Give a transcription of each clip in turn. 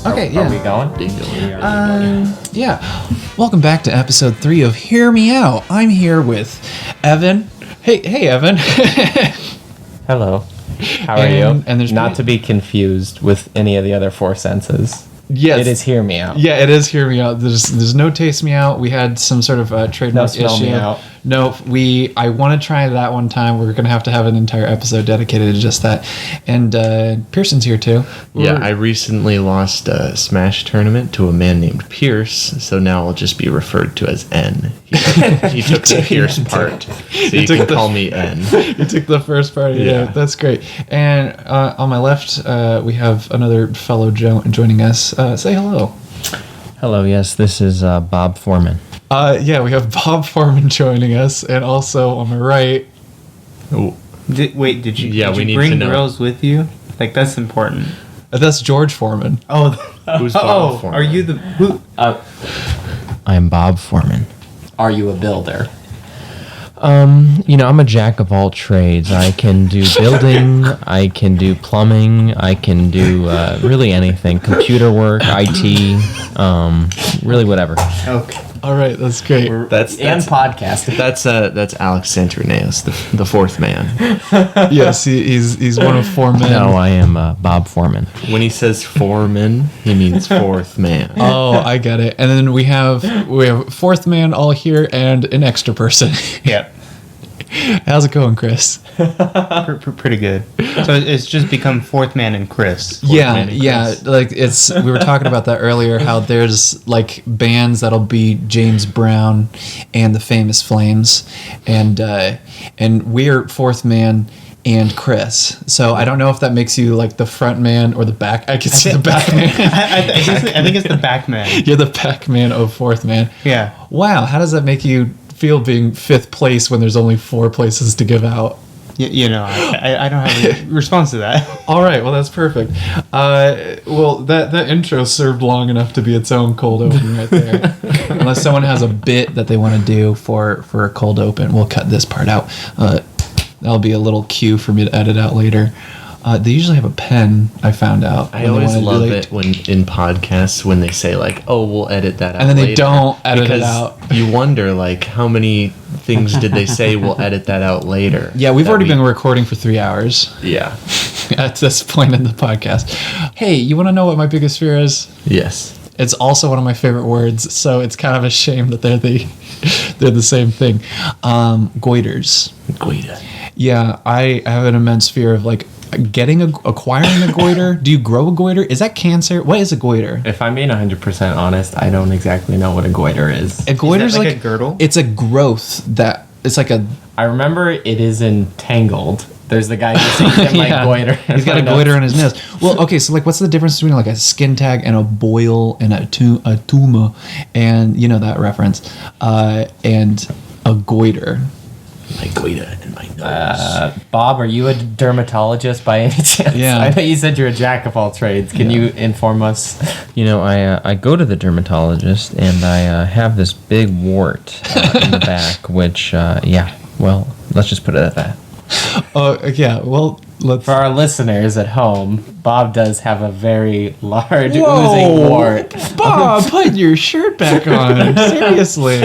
Okay, yeah. Are we going? Yeah. Welcome back to episode 3 of Hear Me Out. I'm here with Evan. Hey, Evan. Hello. How are you? And there's not to be confused with any of the other 4 senses. Yes. It is Hear Me Out. Yeah, it is Hear Me Out. There's no Taste Me Out. We had some sort of trademark No Smell issue. Me Out. No, I want to try that one time. We're going to have an entire episode dedicated to just that. And Pearson's here too. Yeah, I recently lost a Smash tournament to a man named Pierce, so now I'll just be referred to as N. He took the Pierce part, so you can call me N. You took the first part. Yeah, that's great. And on my left, we have another fellow joining us. Say hello. Hello, yes, this is Bob Foreman. Yeah, we have Bob Foreman joining us, and also on my right. Oh, Did you? Yeah, did we you need bring to know. girls with you? Like that's important. That's George Foreman. Oh, Who's Bob Foreman? Are you the who? I'm Bob Foreman. Are you a builder? I'm a jack of all trades. I can do building, I can do plumbing, I can do really anything. Computer work, IT, really whatever. Okay. All right, that's great. That's And podcasting. that's Alex Santorneos, the fourth man. Yes, he's one of 4 men. No, I am Bob Foreman. When he says foreman, he means fourth man. Oh, I get it. And then we have 4th man all here and an extra person. Yeah. How's it going, Chris? Pretty good. So it's just become fourth man and Chris. Yeah. Like we were talking about that earlier. How there's like bands that'll be James Brown and the Famous Flames, and we're 4th man and Chris. So I don't know if that makes you like the front man or the back. I can see the back man. I think it's the back man. You're the back man of 4th man. Yeah. Wow. How does that make you feel being 5th place when there's only 4 places to give out? I don't have a response to that. All right, well that's perfect. Well, that intro served long enough to be its own cold open right there. Unless someone has a bit that they want to do for a cold open, we'll cut this part out. That'll be a little cue for me to edit out later. They usually have a pen, I found out. I always love it when in podcasts when they say like, "Oh, we'll edit that out," and then they later. don't edit Because it out. You wonder like how many things did they say we'll edit that out later? Yeah, we've already been recording for 3 hours. Yeah. At this point in the podcast. Hey, you want to know what my biggest fear is? Yes. It's also one of my favorite words, so it's kind of a shame that they're the same thing. Goiters. Goiter. Yeah, I have an immense fear of like acquiring a goiter. Do you grow a goiter? Is that cancer? What is a goiter? If I'm being 100% honest, I don't exactly know what a goiter is. A goiter is like a girdle? It's a growth that it's like a. I remember it is entangled. There's the guy who sings in my goiter. He's got a goiter in his nails. Well, okay, so like, what's the difference between like a skin tag and a boil and a tumor, and you know that reference, and a goiter. My goiter and my nose. Bob, are you a dermatologist by any chance? Yeah. I know you said you're a jack of all trades. Can you inform us? I go to the dermatologist and I have this big wart in the back, which, let's just put it at that. Yeah, well, let's... For our listeners at home, Bob does have a very large oozing wart. Bob, put your shirt back on. Seriously.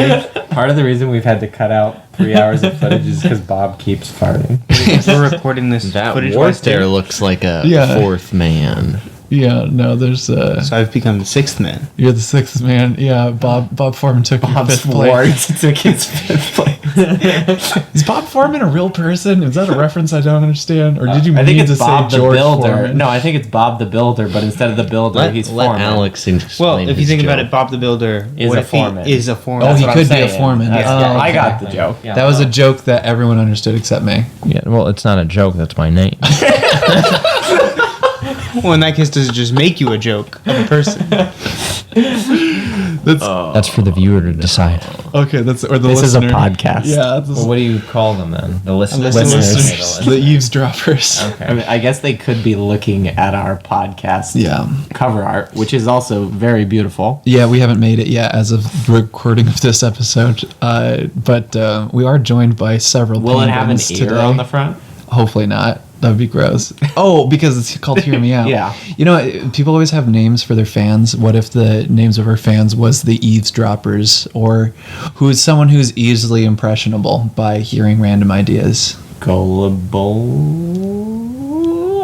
Part of the reason we've had to cut out 3 hours of footage is because Bob keeps farting. We're recording this That footage wart right there looks like a fourth man. Yeah, no, there's So I've become the 6th man. You're the 6th man. Yeah, Bob Foreman took your Bob's 5th place. wart took his 5th place. Is Bob Foreman a real person? Is that a reference I don't understand? Or did you I mean think to it's say Bob the George Builder. Foreman? No, I think it's Bob the Builder, but instead of the builder, he's Let Foreman. Alex explain Well, if you his think about joke. it, Bob the Builder Is what a if he foreman. is a foreman. Oh, he That's what could I'm be a saying. foreman. That's- Oh, I okay. got the joke. Yeah. That was a joke that everyone understood except me. Yeah, well, it's not a joke. That's my name. Well, in that case, does it just make you a joke of a person? That's for the viewer to decide. Okay, that's or the This listener. is a podcast. Yeah, this Well, what do you call them then? The listeners. listeners, the eavesdroppers. Okay. I mean, I guess they could be looking at our podcast Yeah. cover art, which is also very beautiful. Yeah, we haven't made it yet as of recording of this episode, but we are joined by several. Will it have an penguins ear today. on the front? Hopefully not. That would be gross. Oh, because it's called Hear Me Out. Yeah. You know, people always have names for their fans. What if the names of our fans was the eavesdroppers, or who's someone who's easily impressionable by hearing random ideas? Gullible.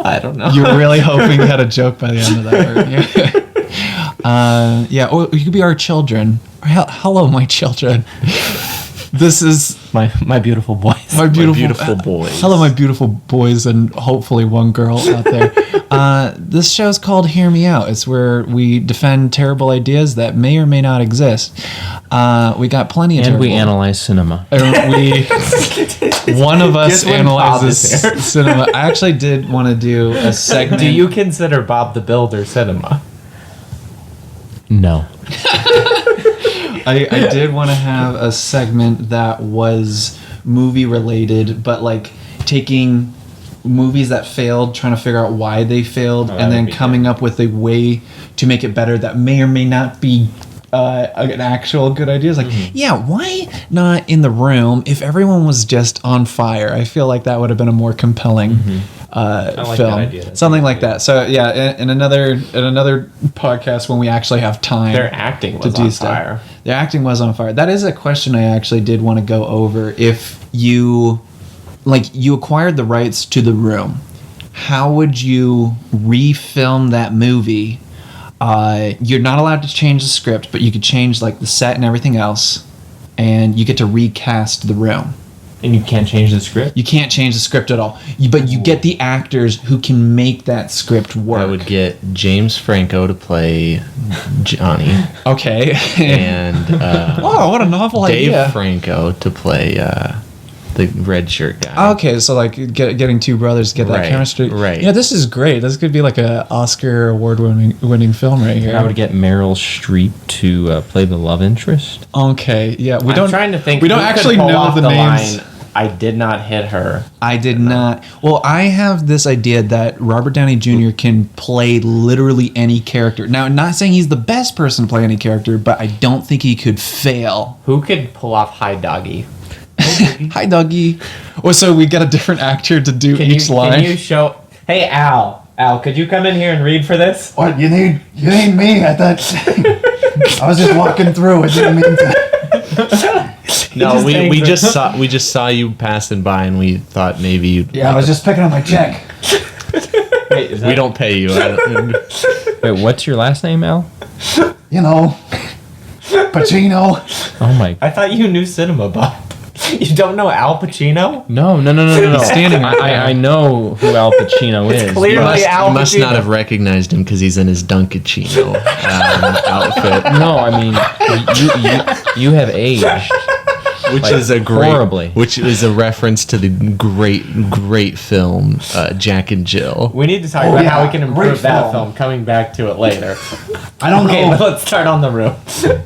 I don't know. You're really hoping you had a joke by the end of that, weren't you? Yeah. Or you could be our children. Hello, my children. This is My beautiful boys. my beautiful boys. Hello, my beautiful boys, and hopefully one girl out there. This show's called Hear Me Out. It's where we defend terrible ideas that may or may not exist. We got plenty of And we terrible- analyze cinema. One of us Just when Bob analyzes is here. cinema. I actually did want to do a segment. Do you consider Bob the Builder cinema? No. I did want to have a segment that was movie related, but like taking movies that failed, trying to figure out why they failed, that and then would be coming up with a way to make it better that may or may not be an actual good idea. It's like, yeah, why not In the Room if everyone was just on fire? I feel like that would have been a more compelling like film. that idea. That's Something a good like that. So yeah, in another podcast when we actually have time. Their acting was to do on stuff. fire. Their acting was on fire. That is a question I actually did want to go over. If you acquired the rights to The Room, how would you refilm that movie? You're not allowed to change the script, but you could change like the set and everything else, and you get to recast The Room. And you can't change the script? You can't change the script at all. But you get the actors who can make that script work. I would get James Franco to play Johnny Okay. and Oh, what a novel Dave idea. Franco to play the red shirt guy. Okay, so like getting two brothers to get that Right, chemistry. right. Yeah, this is great. This could be like a Oscar award-winning film right here. I would get Meryl Streep to play the love interest. Okay, yeah, we I'm don't. trying to think. We don't who could actually pull know off the names. line, I did not hit her. I did not. Well, I have this idea that Robert Downey Jr. can play literally any character. Now, not saying he's the best person to play any character, but I don't think he could fail. Who could pull off Hi Doggy? Hi, Dougie. Well, so we got a different actor to do each line. Can you show? Hey, Al. Al, could you come in here and read for this? What you need me? I thought I was just walking through. I didn't mean to. No, we just saw you passing by, and we thought maybe you'd. Yeah, I was just picking up my check. Wait, is that We don't pay you. Wait, what's your last name, Al? You know, Pacino. Oh my. I thought you knew cinema, Bob. You don't know Al Pacino? No. He's standing right there. I know who Al Pacino is. clear. You Clearly Al must Pacino. not have recognized him because he's in his Dunkachino outfit, No, I mean, you have aged. which Like, is a great, horribly. which is a reference to the great film Jack and Jill. We need to talk about how we can improve that film. Coming back to it later. I don't Okay, but let's start on The Room.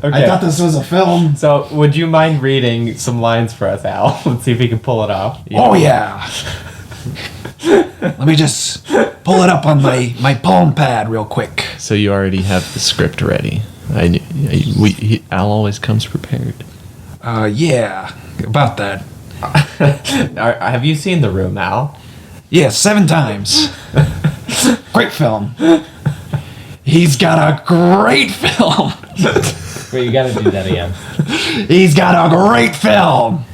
Okay. this was a film. So, would you mind reading some lines for us, Al? Let's see if we can pull it off. Oh yeah. Let me just pull it up on my palm pad real quick. So you already have the script ready. Al always comes prepared. Yeah, about that. Have you seen The Room, Al? Yeah, 7 times. Great film. He's got a great film. Wait, you gotta do that again. He's got a great film.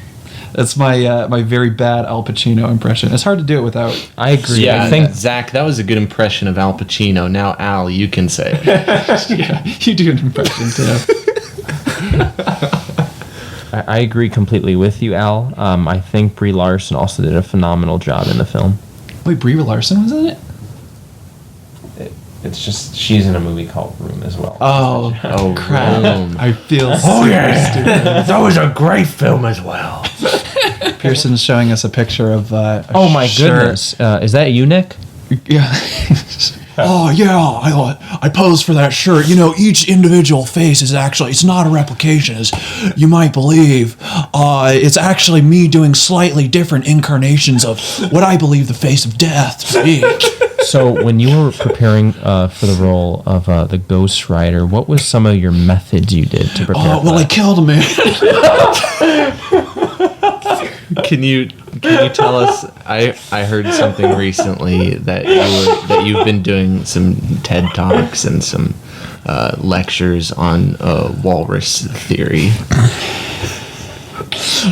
That's my my very bad Al Pacino impression. It's hard to do it without. I agree. Yeah, I think Zach, that was a good impression of Al Pacino. Now, Al, you can say it. Yeah, you do an impression too. I agree completely with you, Al. I think Brie Larson also did a phenomenal job in the film. Wait, Brie Larson was in it? It's just she's in a movie called Room as well. Oh, Oh, crap! Rome. I feel Oh, super yeah. stupid. That was a great film as well. Pearson's showing us a picture of. A Oh my shirt. goodness! Is that you, Nick? Yeah. Oh yeah, I posed for that shirt. You know, each individual face is actually, it's not a replication, as you might believe. It's actually me doing slightly different incarnations of what I believe the face of death to be. So when you were preparing for the role of the Ghost Rider, what was some of your methods you did to prepare? Oh, well, I killed a man. Can you can you tell us? I heard something recently that you've been doing some TED Talks and some lectures on walrus theory.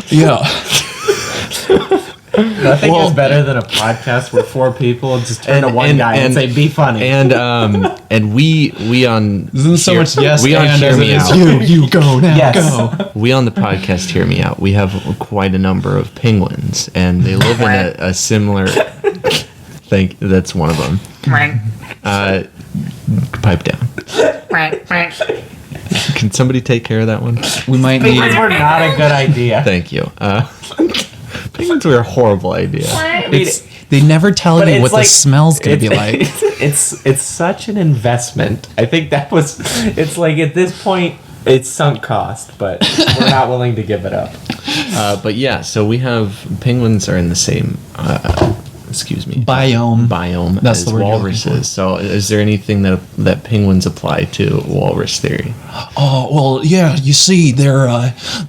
Yeah. Nothing is better than a podcast where four people just turn to one guy and say, "Be funny." And we on Isn't so much yes we on and Hear as Me it is Out. you go now, Yes. go. We on the podcast Hear Me Out. We have quite a number of penguins, and they live in a similar. That's one of them. Pipe down. Can somebody take care of that one? We might need... Penguins were not a good idea. Thank you. Penguins were a horrible idea. They never tell But you it's what the like- smell's going to be like. It's such an investment. I think that was. It's like at this point, it's sunk cost, but we're not willing to give it up. But yeah, so we have penguins are in the same. Excuse me. Biome. That's as the word you're looking walruses. So, is there anything that penguins apply to walrus theory? Oh, well, yeah, you see, their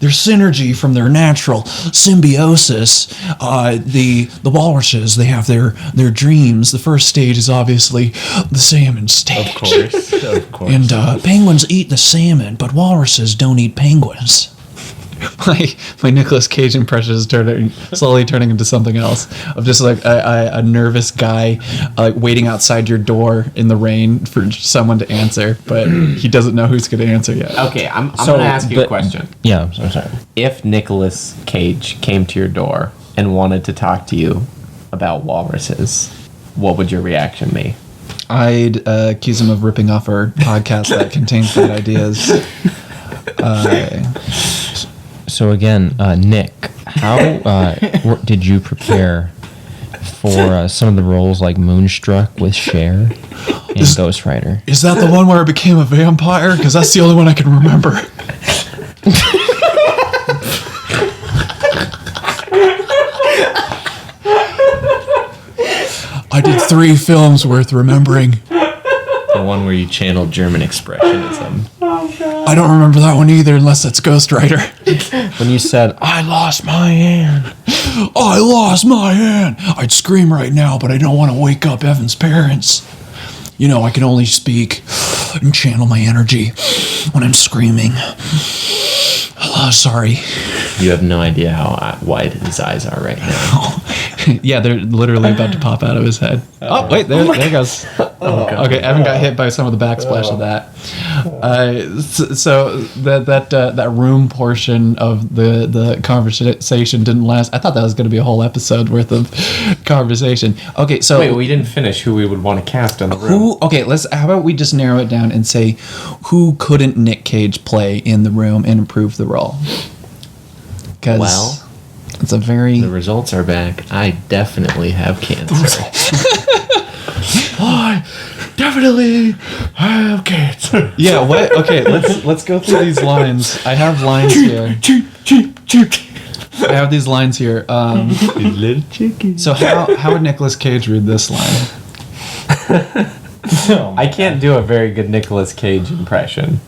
synergy from their natural symbiosis, the walruses, they have their dreams. The first stage is obviously the salmon stage. Of course. And penguins eat the salmon, but walruses don't eat penguins. My Nicolas Cage impression is slowly turning into something else. Of just like a nervous guy waiting outside your door in the rain for someone to answer, but he doesn't know who's going to answer yet. Okay, I'm going to ask you a question. Yeah, I'm sorry. If Nicolas Cage came to your door and wanted to talk to you about walruses, what would your reaction be? I'd accuse him of ripping off our podcast that contains bad ideas. So again, Nick, how did you prepare for some of the roles like Moonstruck with Cher and Ghost Rider? Is that the one where I became a vampire? Because that's the only one I can remember. I did 3 films worth remembering. The one where you channeled German expressionism. I don't remember that one either, unless that's Ghost Rider. When you said, I lost my hand. I lost my hand. I'd scream right now, but I don't want to wake up Evan's parents. You know, I can only speak and channel my energy when I'm screaming. Oh, sorry. You have no idea how wide his eyes are right now. Yeah, they're literally about to pop out of his head. Oh, wait, there it goes. Okay, Evan got hit by some of the backsplash of that. So that room portion of the conversation didn't last. I thought that was going to be a whole episode worth of conversation. Okay, so Wait, we didn't finish who we would want to cast in the room. who? Okay, how about we just narrow it down and say who couldn't Nick Cage play in the room and improve the role? Because Well, it's a very the results are back. I definitely have cancer. I definitely have cancer. yeah. What? Okay, let's go through these lines. I have lines here. I have these lines here. Little chicken. So how would Nicolas Cage read this line? I can't do a very good Nicolas Cage impression.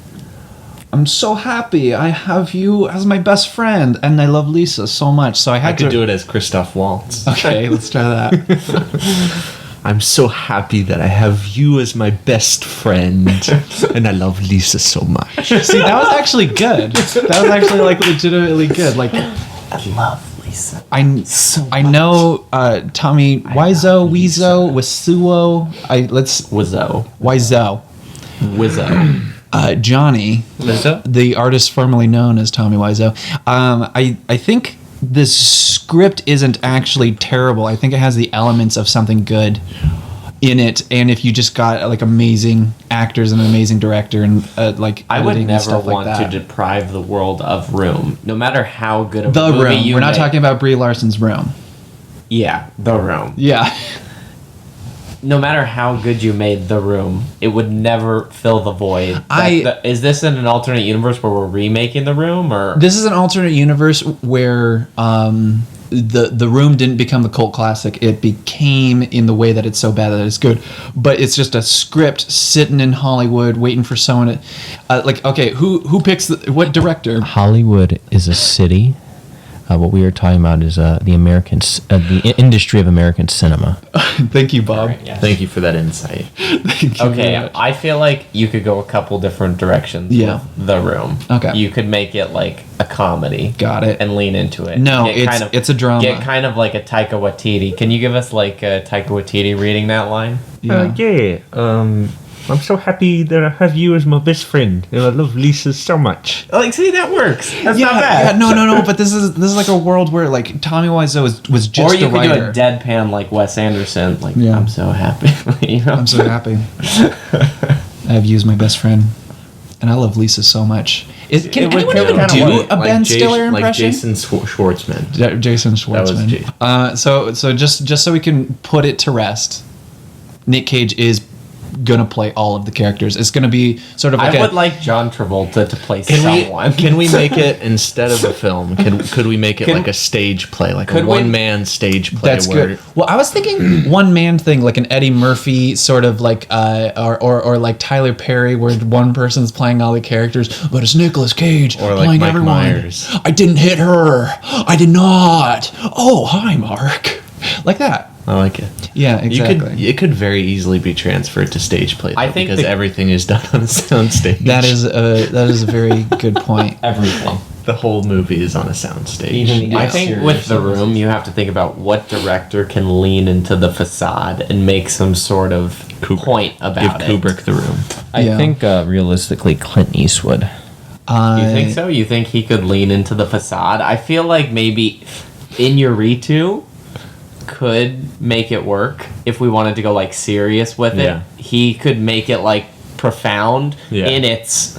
I'm so happy I have you as my best friend, and I love Lisa so much. So I I had could to do it as Christoph Waltz. Okay, let's try that. I'm so happy that I have you as my best friend, and I love Lisa so much. See, that was actually good. That was actually like legitimately good. Like I love Lisa. I know Tommy Wiseau, Wisuo. Wizzo. Johnny, Lisa? the artist formerly known as Tommy Wiseau. I think this script isn't actually terrible. I think it has the elements of something good in it, and if you just got like amazing actors and an amazing director and like I would editing and never stuff like want that. to deprive the world of Room, no matter how good of The a movie Room. you We're not make. talking about Brie Larson's Room. Yeah, The Room. Yeah. No matter how good you made The Room, it would never fill the void. Is this in an alternate universe where we're remaking The Room, or This is an alternate universe where the Room didn't become the cult classic. It became in the way that it's so bad that it's good. But it's just a script sitting in Hollywood waiting for someone to... okay, who picks... what director? Hollywood is a city What we are talking about is the industry of American cinema. Thank you, Bob. Right, yeah. Thank you for that insight. Thank you very Okay, much. I feel like you could go a couple different directions Yeah. with The Room. Okay. You could make it like a comedy. Got it. And lean into it. No, Get it's a drama. Get kind of like a Taika Waititi. Can you give us like a Taika Waititi reading that line? I'm so happy that I have you as my best friend, and I love Lisa so much. Like, see, that works. That's Yeah, not bad. yeah, no. But this is like a world where like Tommy Wiseau was just Or you the could writer. do a deadpan like Wes Anderson. Like, Yeah. I'm so happy. You know? I'm so happy. I've used my best friend, and I love Lisa so much. Can anyone even do a Ben Stiller impression? Like Jason Schwartzman. Jason Schwartzman. That was Jason. So just so we can put it to rest, Nick Cage is gonna play all of the characters. It's gonna be sort of like I would like John Travolta to play someone. Can we make it instead of a film? Could we make it like a stage play, like a could we- one-man stage play? That's where good. Well, I was thinking one man thing, like an Eddie Murphy sort of like, or like Tyler Perry, where one person's playing all the characters, but it's Nicolas Cage Or like playing Mike everyone. Myers. I didn't hit her. I did not. Oh, hi, Mark. Like that. I like it. Yeah, exactly. It could very easily be transferred to stage play. I though, think because everything is done on a sound stage. That is a very good point. Everything. the whole movie is on a sound stage. Even the I think with The Room, you have to think about what director can lean into the facade and make some sort of point about Give it. Kubrick The Room. I Yeah. think realistically Clint Eastwood. You think so? You think he could lean into the facade? I feel like maybe Inarritu could make it work if we wanted to go like serious with it. Yeah. He could make it like profound Yeah. in its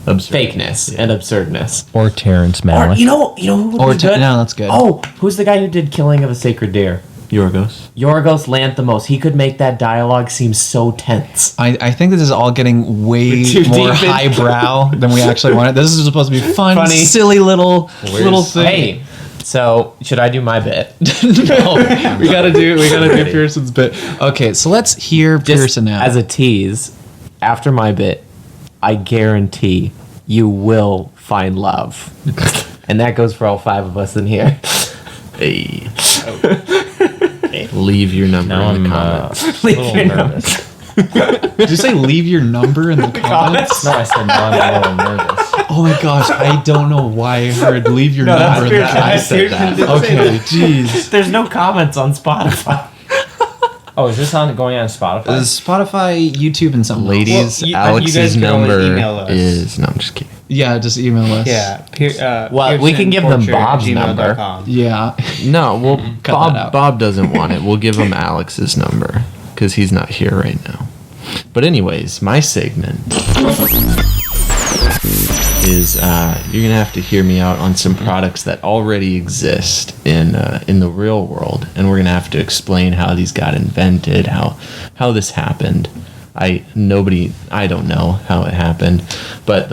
Absurd. fakeness and absurdness. Or Terrence Or Malick. you know who would Or be good? no, that's good. Oh, who's the guy who did Killing of a Sacred Deer? Yorgos. Yorgos Lanthimos. He could make that dialogue seem so tense. I think this is all getting way Too more deep in- highbrow than we actually wanted. This is supposed to be fun, Funny. silly little thing. Hey, so should I do my bit? No, we gotta do Pearson's bit. Okay, so let's hear Just Pearson now. as a tease, after my bit, I guarantee you will find love. And that goes for all 5 of us in here. Hey. Leave your number Now in the I'm comments. a little nervous. Did you say leave your number in the comments? No, I said no, I'm a little nervous. Oh my gosh, I don't know why I heard leave your number in the comments. Okay, jeez. There's no comments on Spotify. Oh, is this going on Spotify? Is Spotify, YouTube, and something else? Ladies, Well, you Alex's guys can always number email us. is... No, I'm just kidding. Yeah, just email us. Yeah. Well, we can give them Bob's number. Yeah. No, well, Cut that out. Bob doesn't want it. We'll give him Alex's number because he's not here right now. But anyways, my segment is you're gonna have to hear me out on some products that already exist in the real world, and we're gonna have to explain how these got invented, how this happened. I don't know how it happened, but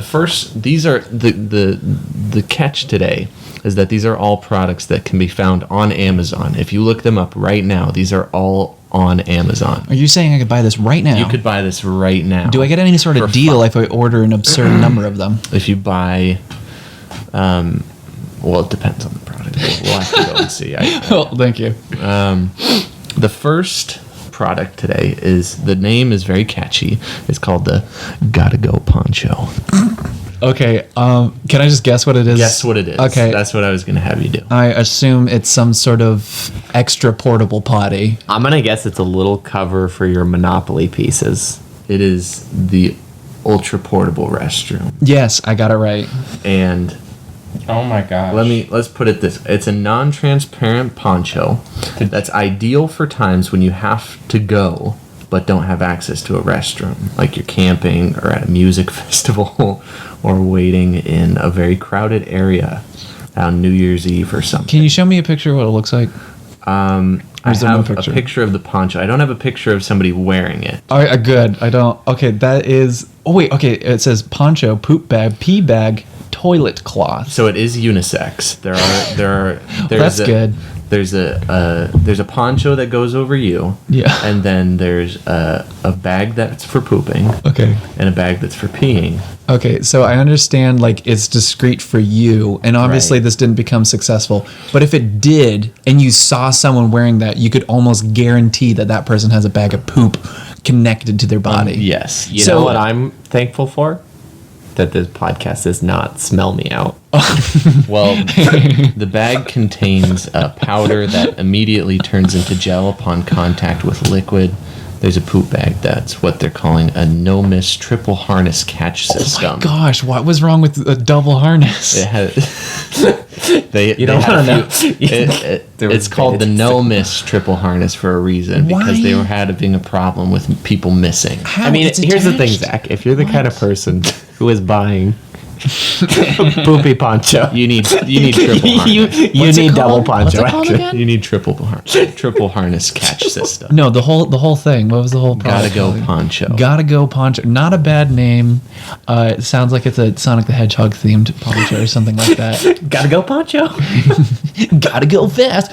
these are the catch today is that these are all products that can be found on Amazon. If you look them up right now, these are all on Amazon. Are you saying I could buy this right now? You could buy this right now. Do I get any sort of For deal if I order an absurd number of them? If you buy, well, it depends on the product. We'll have to go and see. Oh, thank you. The first product today the name is very catchy. It's called the Gotta Go Poncho. Okay, can I just guess what it is? Guess what it is. Okay. That's what I was going to have you do. I assume it's some sort of extra portable potty. I'm going to guess it's a little cover for your Monopoly pieces. It is the ultra portable restroom. Yes, I got it right. And Oh my gosh. let's put it this. It's a non-transparent poncho that's ideal for times when you have to go but don't have access to a restroom, like you're camping or at a music festival or waiting in a very crowded area on New Year's Eve or something. Can you show me a picture of what it looks like? I is there no have picture? a picture of the poncho. I don't have a picture of somebody wearing it. All right, good. I don't. Okay, that is. Oh wait. Okay, it says poncho, poop bag, pee bag, toilet cloth. So it is unisex. There's That's good. There's a poncho that goes over you. Yeah. And then there's a bag that's for pooping. Okay. And a bag that's for peeing. Okay, so I understand like it's discreet for you, and obviously Right. this didn't become successful. But if it did, and you saw someone wearing that, you could almost guarantee that that person has a bag of poop connected to their body. Yes. You So- know what I'm thankful for? That this podcast does not smell me out. Well, the bag contains a powder that immediately turns into gel upon contact with liquid. There's a poop bag. That's what they're calling a no-miss triple harness catch system. Oh my gosh, what was wrong with a double harness? It has, You don't had a want to few- know. There it's was called the beta no-miss triple harness for a reason, because they Why? were having a problem with people missing. How? I mean, It's here's the thing, attached? Zach. If you're the kind of person who is buying poopy poncho, You need triple harness. you What's it need double called? What's poncho. it called actually. again? You need triple harness catch system. No, the whole thing. What was the whole Gotta product go called? poncho. Gotta go poncho. Not a bad name. It sounds like it's a Sonic the Hedgehog themed poncho or something like that. Gotta go poncho. Gotta go fast.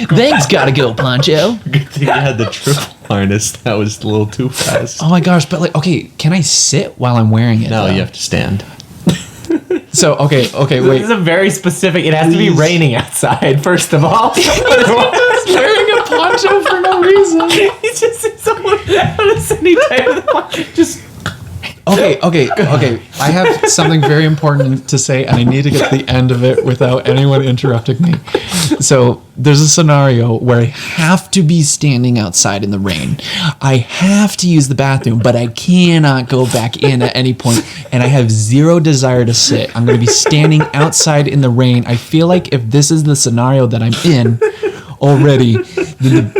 Thanks, gotta go poncho. Good thing you had the triple harness. That was a little too fast. Oh my gosh, but like, okay, can I sit while I'm wearing it? No, though? you have to stand. So, okay, This wait. is a very specific. It has to be Please. raining outside. First of all, wearing a poncho for no reason. He's just someone sitting type of poncho. Just Okay. I have something very important to say, and I need to get to the end of it without anyone interrupting me. So, there's a scenario where I have to be standing outside in the rain. I have to use the bathroom, but I cannot go back in at any point, and I have zero desire to sit. I'm going to be standing outside in the rain. I feel like if this is the scenario that I'm in already, then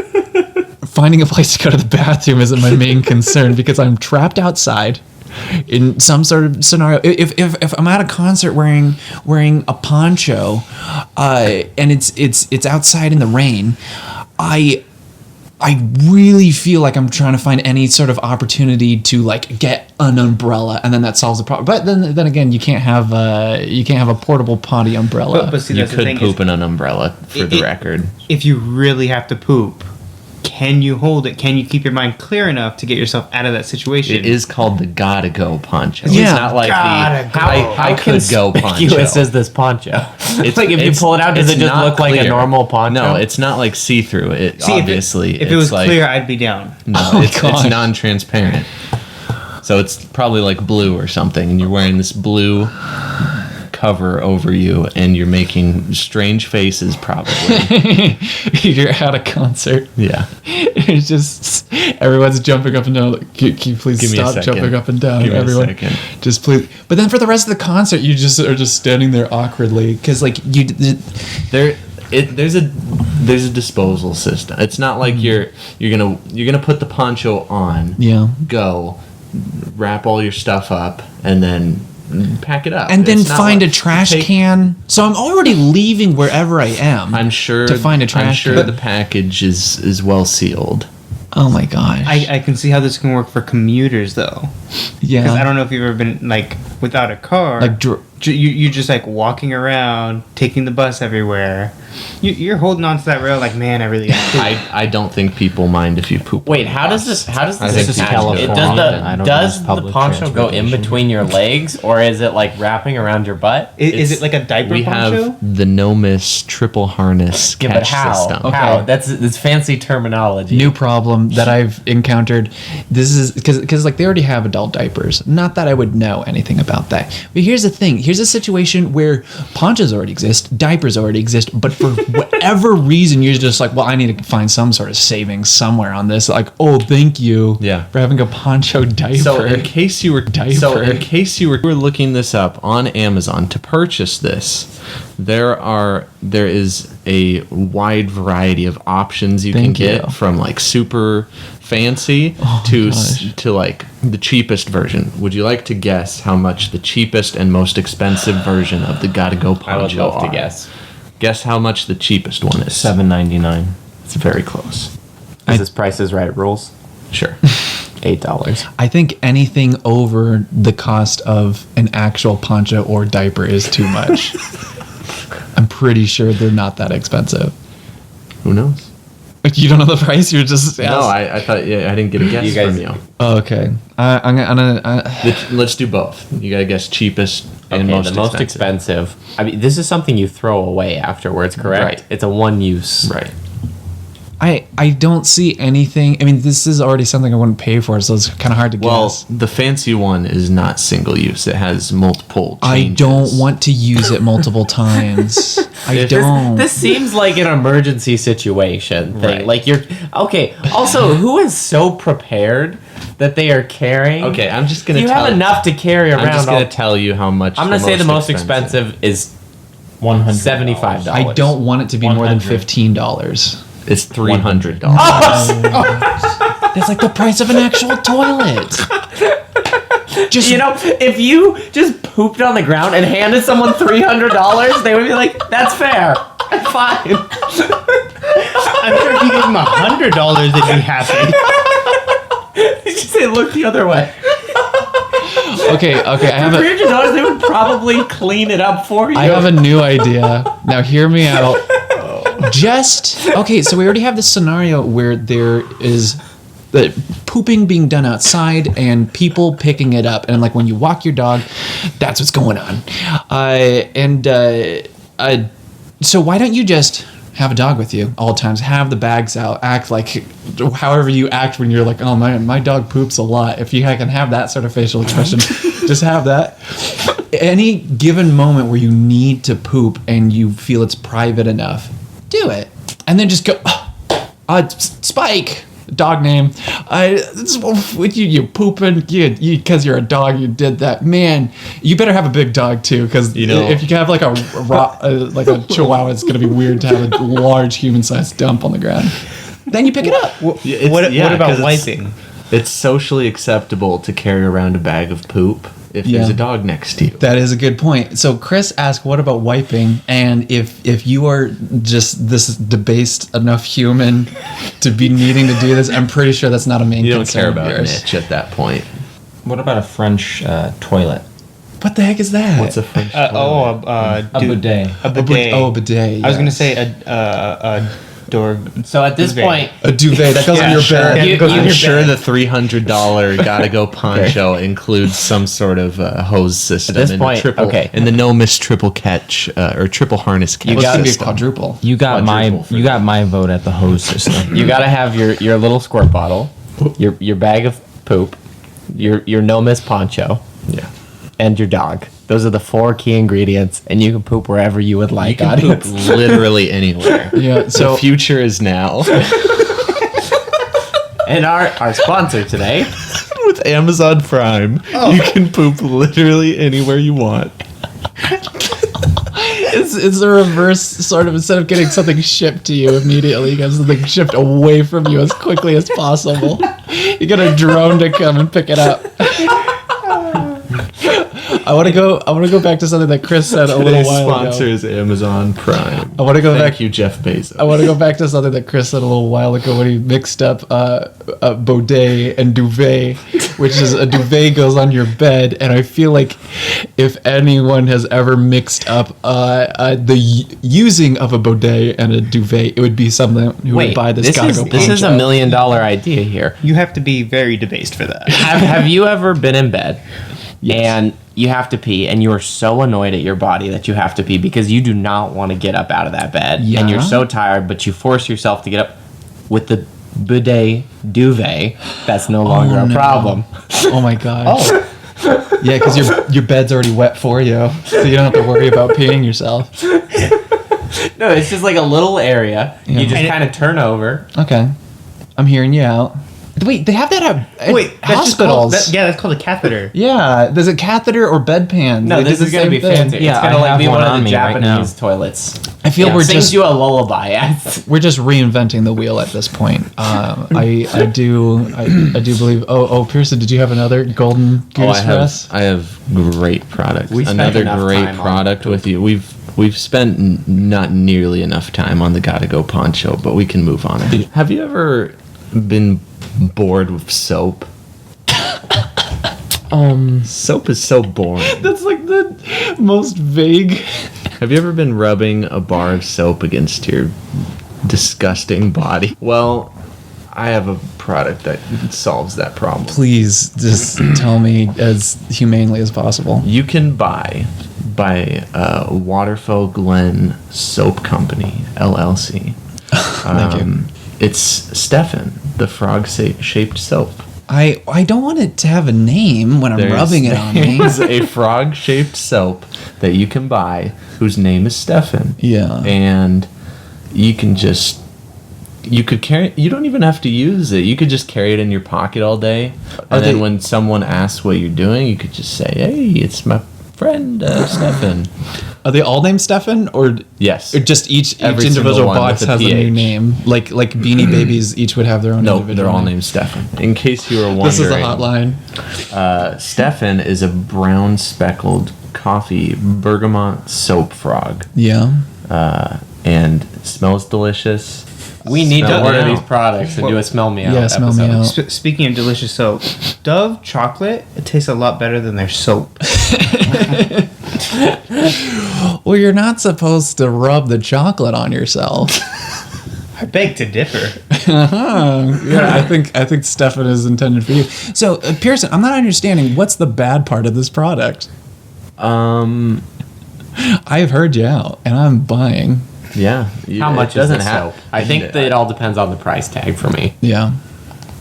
finding a place to go to the bathroom isn't my main concern, because I'm trapped outside in some sort of scenario. If I'm at a concert wearing a poncho, and it's outside in the rain, I really feel like I'm trying to find any sort of opportunity to like get an umbrella, and then that solves the problem. But then again, you can't have a portable potty umbrella. But see, You that's the could thing poop is, in an umbrella, for the record. if you really have to poop, can you hold it? Can you keep your mind clear enough to get yourself out of that situation? It is called the gotta go poncho. Yeah. It's not like Gotta the go. I could go poncho. conspicuous is this poncho? It's like if you It's- pull it out, does it's it just not look like a clear. normal poncho? No, it's not like see-through. It See, obviously if it it's was like, clear, I'd be down. No, Oh my it's gosh. non-transparent. So it's probably like blue or something, and you're wearing this blue cover over you, and you're making strange faces, probably. You're at a concert. Yeah. It's just everyone's jumping up and down. Like, can you please Give me a stop second. jumping up and down? Give me a Everyone, second. just please. But then for the rest of the concert, you just are just standing there awkwardly because like you. There's a disposal system. It's not like you're gonna put the poncho on, Yeah. go, wrap all your stuff up, and then pack it up. And then It's not find like- a trash take- can. So I'm already leaving wherever I am. I'm sure to find a I'm trash sure can. the package is well sealed. Oh my gosh. I can see how this can work for commuters though, yeah. because I don't know if you've ever been like without a car. Like you're just like walking around, taking the bus everywhere. You're holding on to that rail like, man, I really got to poop. I don't think people mind if you poop. Wait, on how the does bus. this? How does I this? think This is people attach? do. California. I don't Does use the public poncho go in transportation. between your legs, or is it like wrapping around your butt? Is it like a diaper We poncho? have the no-miss triple harness Yeah, but catch how? system. How? That's fancy terminology. new problem that I've encountered. This is because like they already have adult diapers. Not that I would know anything about that. But here's the thing. Here's a situation where ponchos already exist, diapers already exist, but for whatever reason you're just like, well, I need to find some sort of savings somewhere on this. Like, oh, thank you, Yeah. for having a poncho diaper. So in case you were Diaper. looking this up on Amazon to purchase this, there is a wide variety of options you can Thank get, you. from like super fancy to like the cheapest version. Would you like to guess how much the cheapest and most expensive version of the Gotta Go I would poncho love to are? guess. Guess how much the cheapest one is. $7.99. It's very close. Is this Price is Right rules? Sure. $8. I think anything over the cost of an actual poncho or diaper is too much. I'm pretty sure they're not that expensive. Who knows? You don't know the price? You're just No, I thought I didn't get a guess You guys- from you. Oh, okay. I'm gonna Let's do both. You gotta guess cheapest and Okay, most the most expensive. I mean, this is something you throw away afterwards, correct? Right. It's a one use. Right. I don't see anything. I mean, this is already something I wouldn't pay for, so it's kind of hard to Well, guess. the fancy one is not single use. It has multiple I changes. don't want to use it multiple times. I don't. This seems like an emergency situation thing. Right. Like you're okay. Also, who is so prepared that they are carrying? Okay, I'm just gonna You tell have enough to carry around. I'm just gonna tell you how much. I'm gonna say the most expensive is $100. $75. I don't want it to be more than 100. $15. It's $300. That's like the price of an actual toilet. Just You know, if you just pooped on the ground and handed someone $300, they would be like, "That's fair, fine." I'm sure if you gave him $100, they'd be happy. Did you say look the other way? okay. I have a $300, they would probably clean it up for you. I have a new idea. Now hear me out. Okay, so we already have this scenario where there is the pooping being done outside and people picking it up, and like when you walk your dog, that's what's going on. So why don't you just have a dog with you all times? Have the bags out. Act like however you act when you're like, oh my dog poops a lot. If you can have that sort of facial expression, just have that. Any given moment where you need to poop and you feel it's private enough, do it, and then just go. Spike, dog name. You pooping? Because you're a dog. You did that, man. You better have a big dog too, because if you have like a Chihuahua, it's gonna be weird to have a large human-sized dump on the ground. Then you pick it up. What about wiping? It's socially acceptable to carry around a bag of poop if there's Yeah. a dog next to you. That is a good point. So Chris asked, "What about wiping?" And if you are just this debased enough human to be needing to do this, I'm pretty sure that's not a main You don't concern care of about yours. niche at that point. What about a French toilet? What the heck is that? What's a French A bidet. A bidet. Oh, a bidet. I was gonna yes. say a door. So at this Duvet. point, A duvet that goes on your sure. bed. You- I'm you- sure the $300 gotta go poncho includes some sort of hose system. At this and point, okay. and the no miss triple catch or triple harness catch. It's gonna be a system. quadruple. You got Quadruple for my vote at the hose system. you gotta have your little squirt bottle, your bag of poop, your no miss poncho, Yeah. and your dog. Those are the 4 key ingredients, and you can poop wherever you would like. You can poop audience. literally anywhere. Yeah. The So future is now. And our sponsor today, With Amazon Prime, you can poop literally anywhere you want. it's the reverse sort of. Instead of getting something shipped to you immediately, you get something shipped away from you as quickly as possible. You get a drone to come and pick it up. I want to go back to something that Chris said a little Today's while sponsor ago. is Amazon Prime. I want to go back. Thank you, Jeff Bezos. I want to go back to something that Chris said a little while ago when he mixed up bidet and duvet, which is a duvet goes on your bed, and I feel like if anyone has ever mixed up using of a bidet and a duvet, it would be someone who would buy this. this is a poncho. $1 million idea here. You have to be very debased for that. Have you ever been in bed and you have to pee and you are so annoyed at your body that you have to pee because you do not want to get up out of that bed Yeah. and you're so tired, but you force yourself to get up with the bidet duvet? That's no longer a no. problem. Oh my gosh. Yeah, because your bed's already wet for you, so you don't have to worry about peeing yourself. No, it's just like a little area. Yeah. You just And kind of turn over. Okay, I'm hearing you out. Wait, they have that at Wait, that's just called, hospitals. that's called a catheter. Yeah, there's a catheter or bedpan. No, They do this the is gonna same be thing. fancy. Yeah, It's gonna I like have be one one of on the me right Japanese toilets. I feel Yeah, we're sings just you a lullaby. we're just reinventing the wheel at this point. I do believe. Oh, Pearson, did you have another golden goose for us? I have great product. We spent Another enough great time on product with you. We've spent not nearly enough time on the Gotta Go poncho, but we can move on. Have you ever been bored with soap? Soap is so boring. That's like the most vague. Have you ever been rubbing a bar of soap against your disgusting body? Well, I have a product that solves that problem. Please just tell me as humanely as possible. You can buy by Waterfall Glen Soap Company, LLC. Thank you. It's Stefan, the frog-shaped soap. I don't want it to have a name when I'm rubbing it on me. There's a frog-shaped soap that you can buy whose name is Stefan. Yeah. And you can just... You could carry... You don't even have to use it. You could just carry it in your pocket all day. And then when someone asks what you're doing, you could just say, hey, it's my friend, Stefan. Are they all named Stefan, or Yes. or just each Every individual single one box with a has a new PH. name? Like Beanie Babies each would have their own. No, individual they're all name. named Stefan. In case you were wondering. This is a hotline. Stefan is a brown speckled coffee bergamot soap frog. Yeah. And it smells delicious. We need to Smell me order out. these products and do a smell me out. Yeah, smell me episode. out. Speaking of delicious soap, Dove chocolate, it tastes a lot better than their soap. Well, you're not supposed to rub the chocolate on yourself. I beg to differ. Yeah, I think Stefan is intended for you. So, Pearson, I'm not understanding what's the bad part of this product. Um, I've heard you out, and I'm buying. yeah. How much doesn't is the have? soap? I think that it all depends on the price tag for me. Yeah,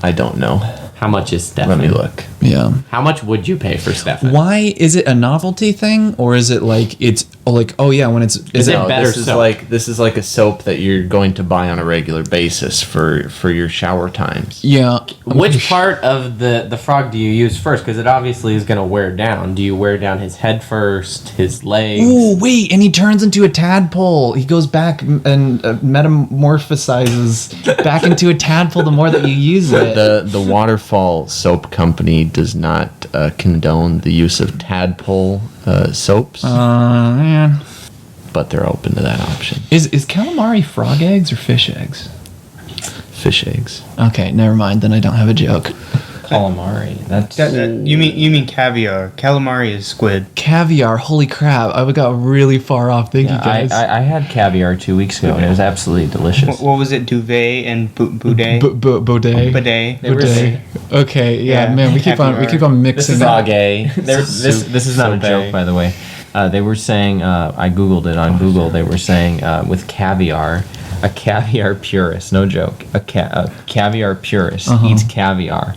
I don't know. How much is Let Stefan? me look. yeah. How much would you pay for Stefan? Why is it a novelty thing, or is it like it's like when it's Is it No, better this is soap? this is like a soap that you're going to buy on a regular basis for your shower times. yeah. Which part of the frog do you use first? Because it obviously is going to wear down. Do you wear down his head first, his legs? Ooh, wait, and he turns into a tadpole. He goes back and metamorphosizes back into a tadpole the more that you use it. The Waterfall Soap Company does not condone the use of tadpole soaps, Man. but they're open to that option. Is calamari frog eggs or fish eggs? Fish eggs. Okay, never mind. Then I don't have a joke. Calamari. That's You mean caviar? Calamari is squid. Caviar. Holy crap! I got really far off. Thank you yeah, guys. I had caviar 2 weeks ago and it was absolutely delicious. What was it? Duvet and boudet. Baudet. Bidet. They were Baudet. Okay, yeah, Yeah, man. We keep on caviar. This mixing. is up. all gay. This is not a Sorbet. joke, by the way. They were saying, I googled it on Google. They were saying with caviar, a caviar purist, no joke, a caviar purist eats caviar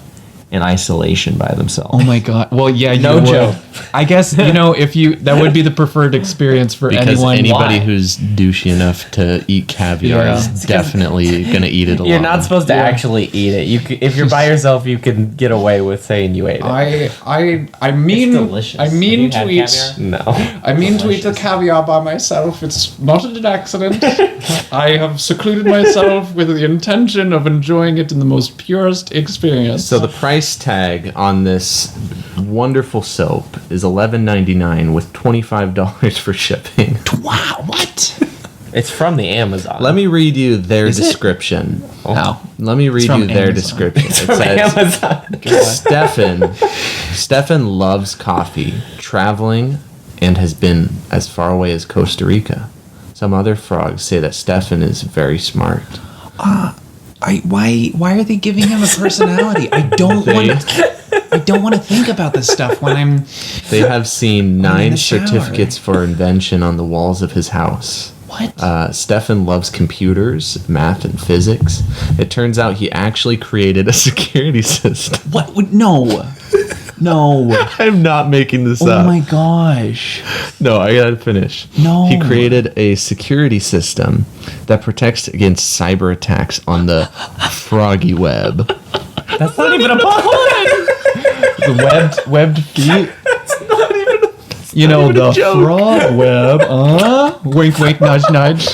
in isolation by themselves. Oh my god. Well, yeah, No you would. joke. I guess if you that would be the preferred experience for Because anyone. anybody Why? who's douchey enough to eat caviar Yeah. is definitely gonna eat it alone. You're not supposed to actually eat it. If you're by yourself, you can get away with saying you ate it. I mean delicious. I mean Have to you eat. had No. I mean to eat the caviar by myself. It's not an accident. I have secluded myself with the intention of enjoying it in the most purest experience. So the price tag on this wonderful soap is $11.99 with $25 for shipping. wow, what? It's from the Amazon. Let me read you their Is it? description. Wow. Let me read from you their Amazon. description. It from says Amazon. Stefan loves coffee, traveling, and has been as far away as Costa Rica. Some other frogs say that Stefan is very smart. Why are they giving him a personality? I don't want to think about this stuff when I'm. They have seen in 9 the shower. certificates for invention on the walls of his house. What? Stefan loves computers, math, and physics. It turns out he actually created a security system. What? No. No. I'm not making this Oh up. my gosh. No, I gotta finish. No. He created a security system that protects against cyber attacks on the froggy web. That's not even a pun. The webbed feet. You know, the frog web, wink, wink, nudge, nudge.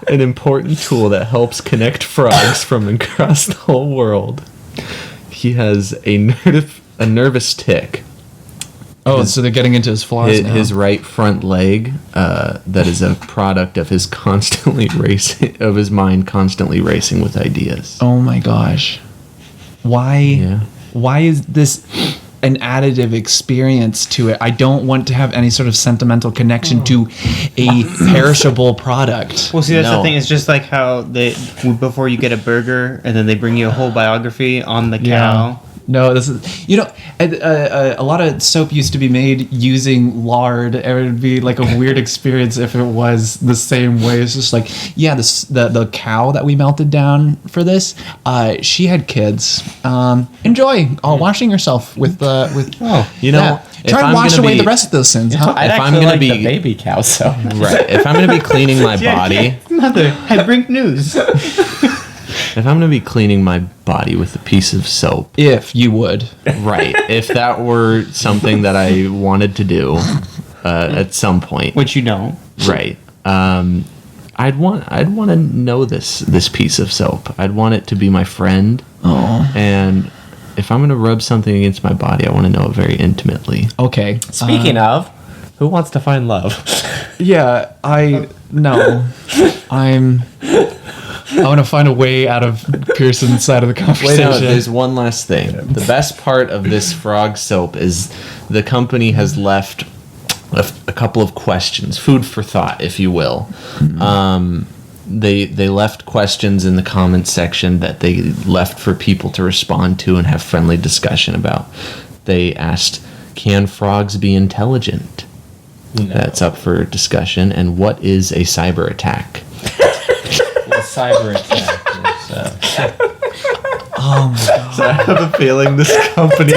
An important tool that helps connect frogs from across the whole world. He has a nervous tick. Oh, so they're getting into his flaws now. His right front leg, that is a product of his mind constantly racing with ideas. Oh my gosh. Why? Yeah. Why is this? an additive experience to it. I don't want to have any sort of sentimental connection to a perishable product. Well, see, that's No. the thing. It's just like how before you get a burger and then they bring you a whole biography on the cow. No, this is, a lot of soap used to be made using lard. It would be like a weird experience if it was the same way. It's just like, yeah, the cow that we melted down for this, she had kids. Enjoy washing yourself with You know, if try I'm and wash gonna away be- the rest of those sins. Huh? I'd If I'm actually gonna like be- the baby cow soap. Right. If I'm going to be cleaning my body, Mother, I bring news. if I'm going to be cleaning my body with a piece of soap, If you would. right. If that were something that I wanted to do at some point, Which you don't. right. I'd want to know this piece of soap. I'd want it to be my friend. Oh. And if I'm going to rub something against my body, I want to know it very intimately. Okay. Speaking of, who wants to find love? Yeah, I want to find a way out of Pearson's side of the Wait, conversation. no, there's one last thing. The best part of this frog soap is the company has left a couple of questions, food for thought, if you will. They left questions in the comments section that they left for people to respond to and have friendly discussion about. They asked, can frogs be intelligent? That's up for discussion. And what is a cyber attack? Well, cyber attack Oh my god. I have a feeling this company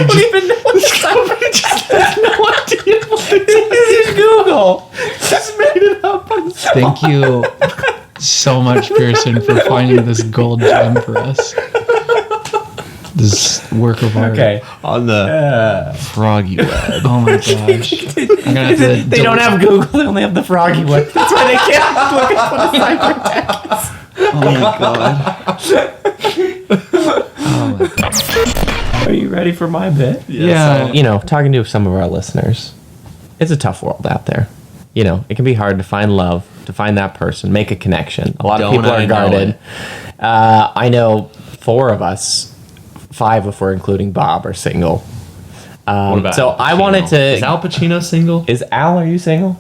Google. Thank you so much, Pearson, for finding this gold gem for us. This work of art. Okay. on the froggy web. Oh my gosh. I'm gonna have to They don't have Google. They only have the froggy one. That's why they can't look at what a cyber attack is. Oh my god. Are you ready for my bit? Yeah. You know, talking to some of our listeners, it's a tough world out there. You know, it can be hard to find love, to find that person, make a connection. A lot of Don't people I are know guarded. it. I know 4 of us, 5 if we're including Bob, are single. What about So Al I Pacino? wanted to. Is Al Pacino single? Al, are you single?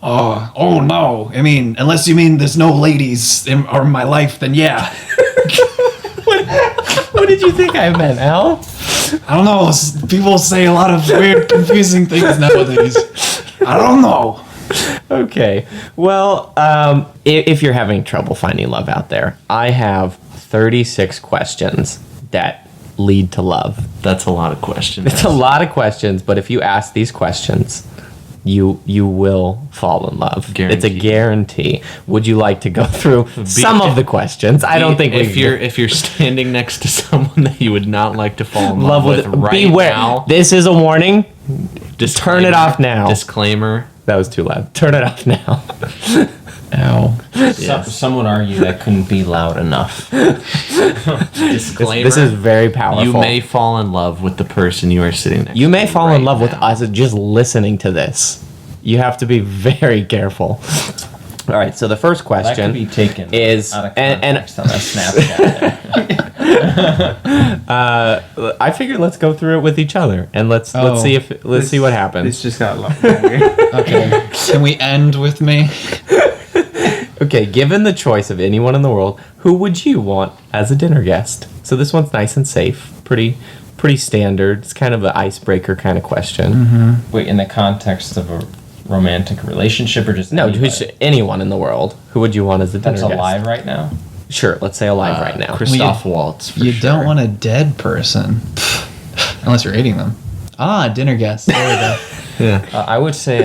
Oh no. I mean, unless you mean there's no ladies in my life, then yeah. What did you think I meant, Al? I don't know. People say a lot of weird, confusing things nowadays. I don't know. Okay. Well, if you're having trouble finding love out there, I have 36 questions that lead to love. That's a lot of questions. It's a lot of questions, but if you ask these questions, you will fall in love. It's a Guaranteed. guarantee. Would you like to go through some of the questions? I don't think if you're standing next to someone that you would not like to fall in love with right beware. now. This is a warning. Turn it Disclaimer. off now. Disclaimer. That was too loud. Turn it off now. Ow. Some would argue that couldn't be loud enough. Disclaimer. This is very powerful. You may fall in love with the person you are sitting next to. You may fall in right love with now. us just listening to this. You have to be very careful. All right, so the first That question could be taken is, out of and context on that Snapchat. I figured let's go through it with each other and let's Oh. see what happens. It's just got a lot longer. Okay. Can we end with me? Okay, given the choice of anyone in the world, who would you want as a dinner guest? So this one's nice and safe, pretty standard. It's kind of an icebreaker kind of question. Wait, in the context of a romantic relationship or just No, anybody? who's anyone in the world? Who would you want as a dinner That's guest? alive right now? Sure, let's say alive right now. Christoph Waltz. For You sure. don't want a dead person. Unless you're eating them. Dinner guest. There we go. Yeah. I would say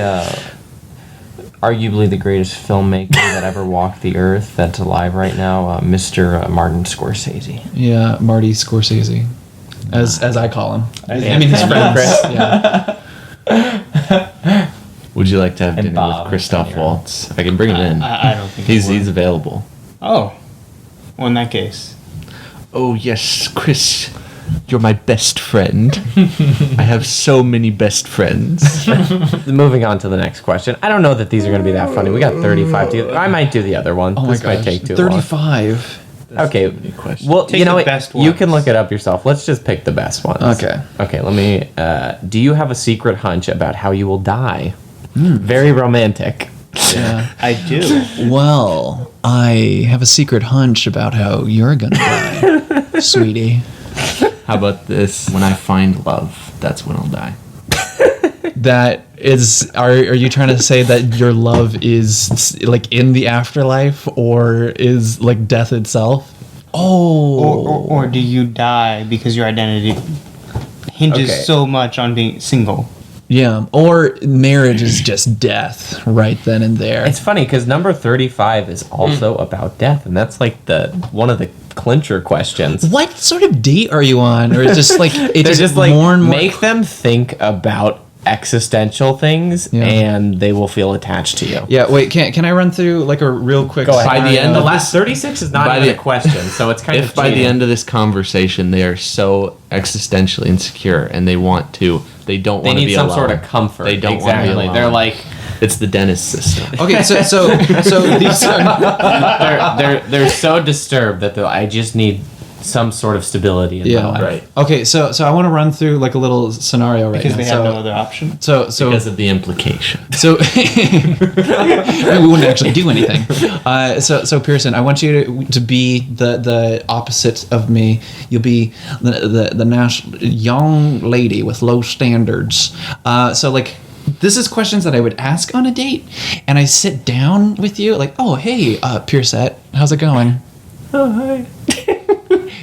arguably the greatest filmmaker that ever walked the earth that's alive right now, Mr. Martin Scorsese. Yeah, Marty Scorsese. As I call him. I mean his Yeah. friend Chris. Yeah. Would you like to have And dinner Bob, with Christoph yeah. Waltz? I can bring him in. I don't think He's it would. available. Oh. Well, in that case. Oh yes, Chris, you're my best friend. I have so many best friends. Moving on to the next question. I don't know that these are going to be that funny. We got 35. I might do the other one. Oh my this might gosh. take too long. 35. Okay. Question. Well, Take you know the what? best You can ones. look it up yourself. Let's just pick the best ones. Okay. Okay, let me. Do you have a secret hunch about how you will die? Very romantic. Yeah. I do. Well, I have a secret hunch about how you're gonna die, sweetie. How about this? When I find love, that's when I'll die. That is, are you trying to say that your love is like in the afterlife, or is like death itself? Oh, Or do you die because your identity hinges Okay. so much on being single? yeah. Or marriage is just death right then and there. It's funny because number 35 is also about death, and that's like the one of the clincher questions. What sort of date are you on? Or is just like it They're just like more and more make them think about existential things, Yeah. and they will feel attached to you. Yeah, wait, can I run through like a real quick Go ahead. By the scenario? end The of last 36 is not by even the- a question, so it's kind If of by the cheating. end of this conversation they are so existentially insecure and they don't want to they be need some alone. sort of comfort. They don't want to be exactly. alone. They're like It's the dentist system. Okay, so these are they're so disturbed that I just need some sort of stability in my yeah. life. Right. Okay, so I want to run through like a little scenario right Because now. they have no other option. So Because of the implication. So I mean, we wouldn't actually do anything. So Pearson, I want you to be the opposite of me. You'll be the nice young lady with low standards. So like, this is questions that I would ask on a date, and I sit down with you like, oh hey, Pearsette, how's it going? Oh, hi.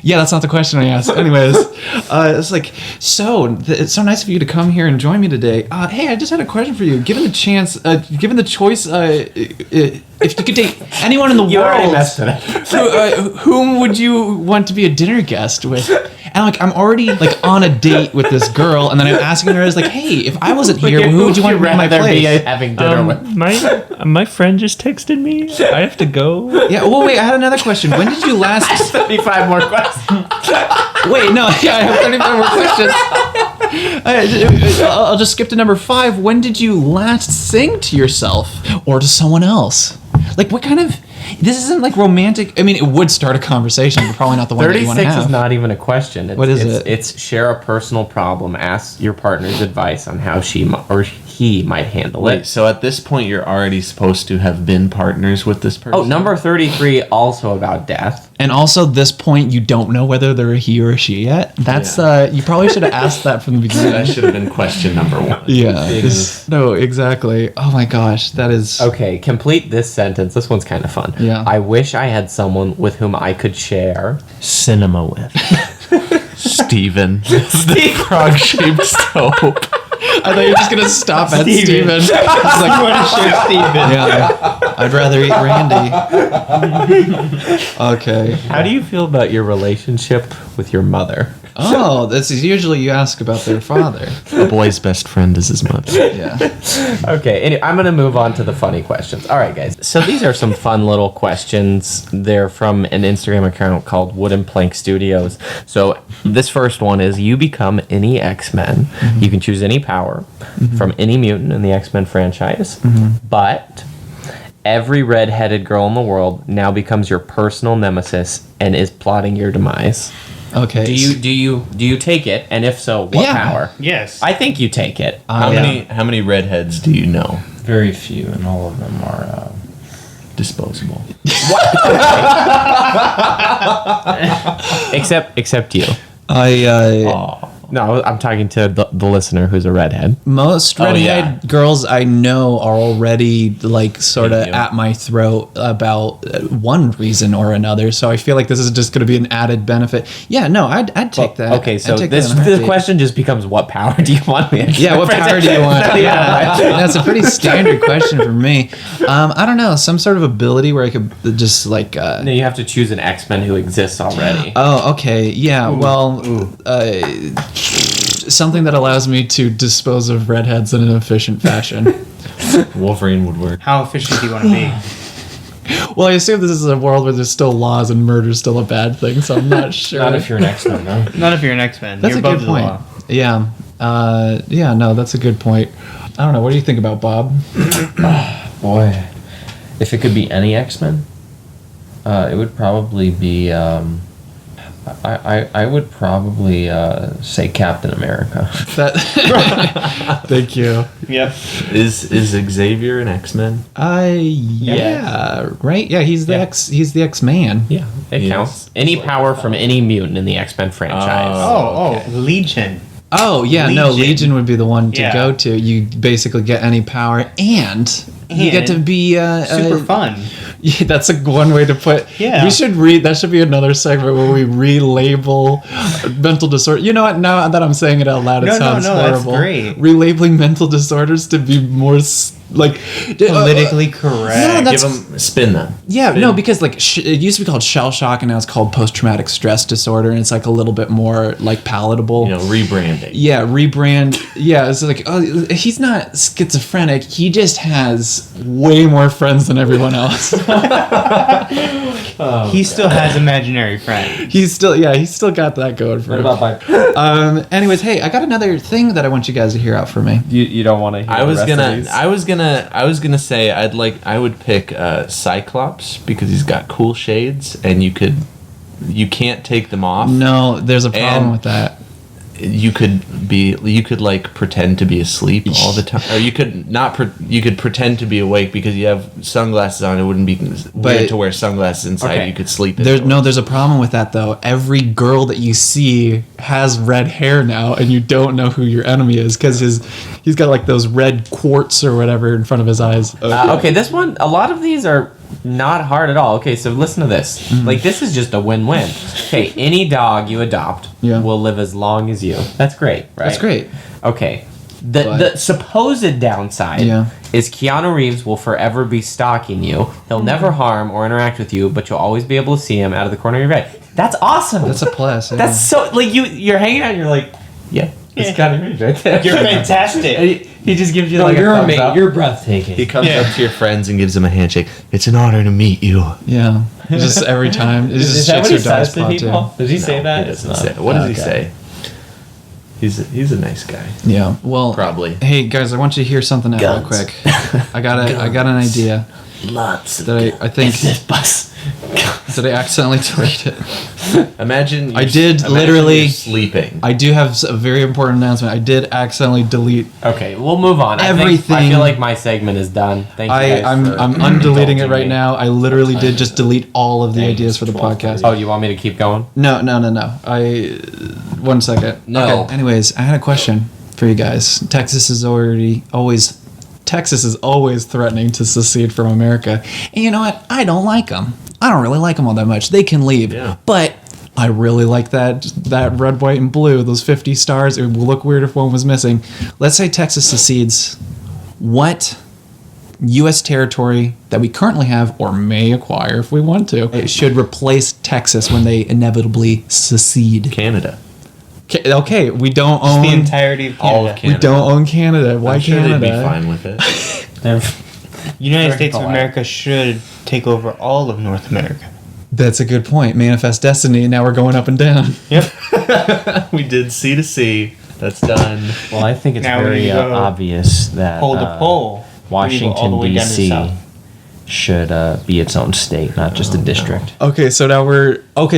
Yeah, that's not the question I asked. Anyways, it's like, it's so nice of you to come here and join me today. Hey, I just had a question for you. Given the chance, given the choice, if you could date anyone in the You already world, messed it up. whom would you want to be a dinner guest with? And like, I'm already like on a date with this girl, and then I'm asking her, like, hey, if I wasn't here, who would you want to be in my rather place? be having dinner with? My friend just texted me. I have to go. Yeah. Well, wait. I had another question. When did you last? 35 more questions. Wait, no. Yeah, I have 35 more questions. I'll just skip to number 5. When did you last sing to yourself or to someone else? Like, what kind of? This isn't like romantic. I mean, it would start a conversation, but probably not the one that you want to 36 have. is not even a question. What is it? It's share a personal problem. Ask your partner's advice on how she or he might handle Wait, it. so at this point you're already supposed to have been partners with this person? Oh, number 33, also about death. And also, this point, you don't know whether they're a he or a she yet. That's you probably should have asked that from the That beginning. should have been question number 1. Yeah. No, exactly. Oh my gosh, that is. Okay, complete this sentence. This one's kind of fun. Yeah. I wish I had someone with whom I could share. Cinema with. Steven. The frog-shaped soap. I thought you were just gonna stop at Steven. It's like, yeah, I'd rather eat Randy. Okay. How do you feel about your relationship with your mother? Oh, this is usually you ask about their father. A boy's best friend is his mother. Yeah. Okay, anyway, I'm going to move on to the funny questions. All right, guys. So these are some fun little questions. They're from an Instagram account called Wooden Plank Studios. So this first one is, you become any X-Men. You can choose any power from any mutant in the X-Men franchise. But every red-headed girl in the world now becomes your personal nemesis and is plotting your demise. Okay. Do you take it? And if so, what Yeah. power? Yes. I think you take it. How many redheads do you know? Very few, and all of them are. Disposable. Except you. No, I'm talking to the listener who's a redhead. most redhead yeah. girls I know are already like sort of Thank you. at my throat about one reason or another. So I feel like this is just going to be an added benefit. Yeah, no, I'd take that. Okay, so I'd take that this in a the heartbeat. question just becomes, what power do you want me? Yeah, what power do you want? Yeah, that's a pretty standard question for me. I don't know, some sort of ability where I could just like. No, you have to choose an X-Men who exists already. Oh, okay. Yeah. Something that allows me to dispose of redheads in an efficient fashion. Wolverine would work. How efficient do you want to be? Well, I assume this is a world where there's still laws and murder's still a bad thing, so I'm not sure. Not if you're an X-Men, no. Not if you're an X-Men. That's You're a above good the point. law. Yeah. Yeah. No, that's a good point. I don't know. What do you think about Bob? Boy, if it could be any X-Men, It would probably be. I would probably say Captain America. That. Thank you. Yep. Is Xavier an X-Men? Yeah, right. Yeah, he's the He's the X-Man. Yeah, it Yes. counts. Any power from any mutant in the X-Men franchise. Oh, Legion. Oh yeah, no, Legion. Legion would be the one to Yeah. go to. You basically get any power, and you get to be Super fun. Yeah, that's a one way to put. Yeah. We should read. That should be another segment where we relabel mental disorder. You know what? Now that I'm saying it out loud, it No, sounds that's horrible. great. Relabeling mental disorders to be more like Politically correct. No, that's- Give them spin them. Yeah, Spin. no, because like it used to be called shell shock, and now it's called post-traumatic stress disorder, and it's like a little bit more like palatable. You know, rebranding. Yeah, rebrand. Yeah, it's like, oh, he's not schizophrenic. He just has way more friends than everyone else. He still has imaginary friends. he's still got that going for him. Anyways, hey, I got another thing that I want you guys to hear out for me. You don't want to hear I the was rest of these? gonna say I would pick Cyclops because he's got cool shades and you can't take them off. No, there's a problem And- with that. You could like pretend to be asleep all the time, or you could not. You could pretend to be awake because you have sunglasses on. It wouldn't be weird to wear sunglasses inside. Okay. You could sleep. There's a problem with that though. Every girl that you see has red hair now, and you don't know who your enemy is because he's got like those red quartz or whatever in front of his eyes. Okay, this one, a lot of these are not hard at all. Okay, so listen to this. Mm-hmm. Like, this is just a win-win. Okay, any dog you adopt Yeah. will live as long as you. That's great, right? That's great. Okay. But- The supposed downside Yeah. is Keanu Reeves will forever be stalking you. He'll never harm or interact with you, but you'll always be able to see him out of the corner of your eye. That's awesome. That's a plus. Yeah. That's so, like, you're hanging out and you're like, yeah, it's Keanu Reeves right there. You're fantastic. And he just gives you No, like you're a thumbs up. You're breathtaking. He comes up to your friends and gives them a handshake. It's an honor to meet you. yeah. Just every time. It Is just that shakes what he your dog says to spot, people? too. Does he say that? He doesn't It's say. not- What does he okay. say? He's a nice guy. Yeah. Well, Probably. Hey guys, I want you to hear something out real Guns. quick. I got an idea Lots of that I think bus. that I accidentally deleted. Imagine. I did literally- you're sleeping. I do have a very important announcement. I did accidentally delete. Okay, we'll move on. I Everything- feel like my segment is done. Thank you guys I'm for undeleting it indulging right me. now. I literally did just delete all of the ideas for the podcast. Oh, you want me to keep going? No. One second. No. Okay. Anyways, I had a question for you guys. Texas is always threatening to secede from America. And you know what? I don't like them. I don't really like them all that much. They can leave. Yeah. But I really like that red, white, and blue. Those 50 stars. It would look weird if one was missing. Let's say Texas secedes. What U.S. territory that we currently have or may acquire if we want to, it should replace Texas when they inevitably secede? Canada. Okay, we don't The own entirety of All Canada. of Canada. We don't own Canada. Why I'm sure Canada? they'd be fine with it. United Very States of polite. America should take over all of North America. That's a good point. Manifest destiny. Now we're going up and down. Yep. We did C to C. That's done. Well, I think it's Now we very go obvious that Pole to pole. We go all the Washington way down to D.C. south. should be its own state, not just a district. Okay, so now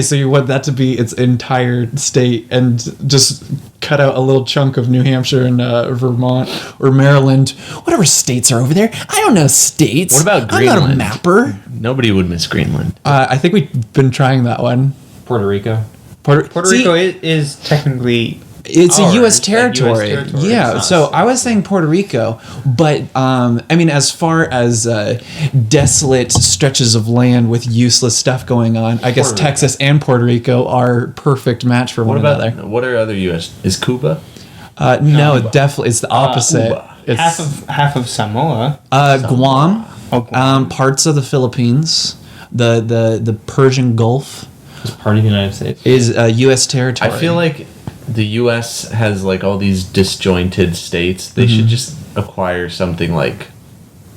so you want that to be its entire state and just cut out a little chunk of New Hampshire and Vermont or Maryland, whatever states are over there. I don't know states. What about I'm not a Greenland? mapper. Nobody would miss Greenland. I think we've been trying that one. Puerto Rico. Puerto Rico is technically It's a ours, U.S. like territory. US territory. Yeah, It's so not. I was saying Puerto Rico, but I mean, as far as desolate stretches of land with useless stuff going on, I guess Puerto Rico. Texas and Puerto Rico are perfect match for What one about another. what are other U.S. Is Cuba? No, definitely it's the opposite. Cuba. It's half of Samoa. Guam, Oh, Guam. parts of the Philippines, the Persian Gulf It's part of the United States. is U.S. territory. I feel like the U.S. has like all these disjointed states. They Mm-hmm. should just acquire something like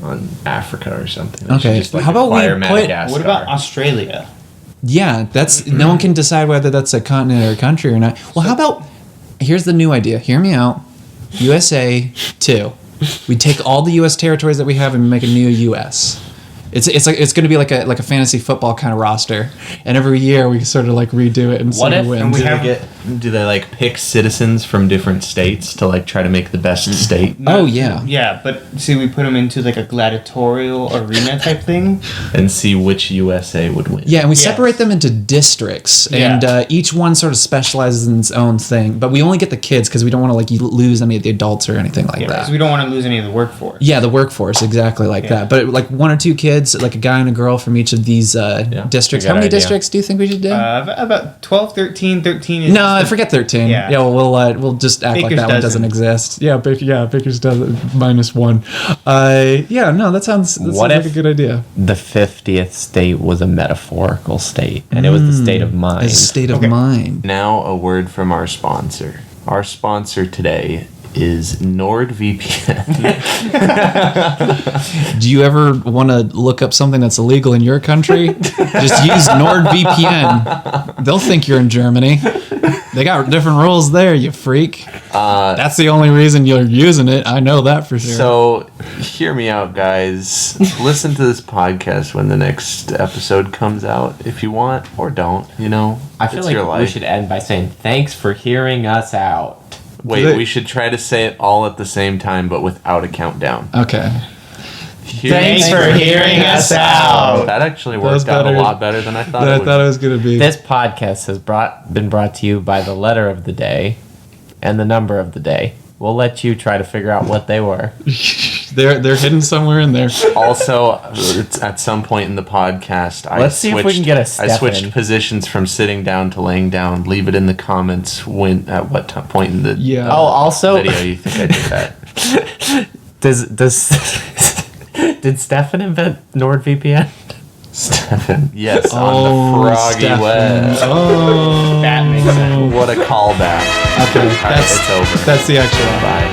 on Africa or something. They should Okay, just, like, how about we acquire put- Madagascar. What about Australia? Yeah, that's no one can decide whether that's a continent or a country or not. Well, how about here's the new idea. Hear me out. USA 2. We take all the U.S. territories that we have and make a new U.S. it's going to be like a fantasy football kind of roster, and every year we sort of like redo it and see if- who and wins. Do they like pick citizens from different states to like try to make the best state Oh yeah. Yeah, but see, we put them into like a gladiatorial arena type thing. and see which USA would win? Yeah, and we Yes. separate them into districts, and Yeah. each one sort of specializes in its own thing. But we only get the kids because we don't want to like lose any of the adults or anything like that. Because we don't want to lose any of the workforce. Yeah, the workforce, exactly like Yeah. that. But like 1 or 2 kids, like a guy and a girl from each of these districts. good How many idea. districts do you think we should do? About 12, 13. 13 is. no, I forget 13. Yeah. Yeah, well, we'll just act like Baker's that one doesn't dozen. exist. Yeah, Baker's dozen -1. Yeah, no, that sounds What like if- a good idea. The 50th state was a metaphorical state, and it was the state of mind. A state of Okay. mind. Now a word from our sponsor. Our sponsor today is NordVPN. Do you ever want to look up something that's illegal in your country? Just use NordVPN. They'll think you're in Germany. They got different rules there, you freak. That's the only reason you're using it. I know that for sure. So, hear me out, guys. Listen to this podcast when the next episode comes out, if you want, or don't. You know, I feel it's like your we life. should end by saying thanks for hearing us out. Wait, we should try to say it all at the same time, but without a countdown. Okay. Thanks for hearing us out. That actually was worked out a better lot better than I thought That it I would. thought it was going to be. This podcast has been brought to you by the letter of the day and the number of the day. We'll let you try to figure out what they were. They're hidden somewhere in there. Also, it's at some point in the podcast, Let's see if we can get a I switched Stefan. positions from sitting down to laying down. Leave it in the comments at what point in the Yeah. Oh, also, video you think I did that. did Stefan invent NordVPN? Stefan, yes, Oh, on the froggy Stefan. web. Oh. That makes sense. What a callback. Okay, All right, it's over. that's the actual. Bye.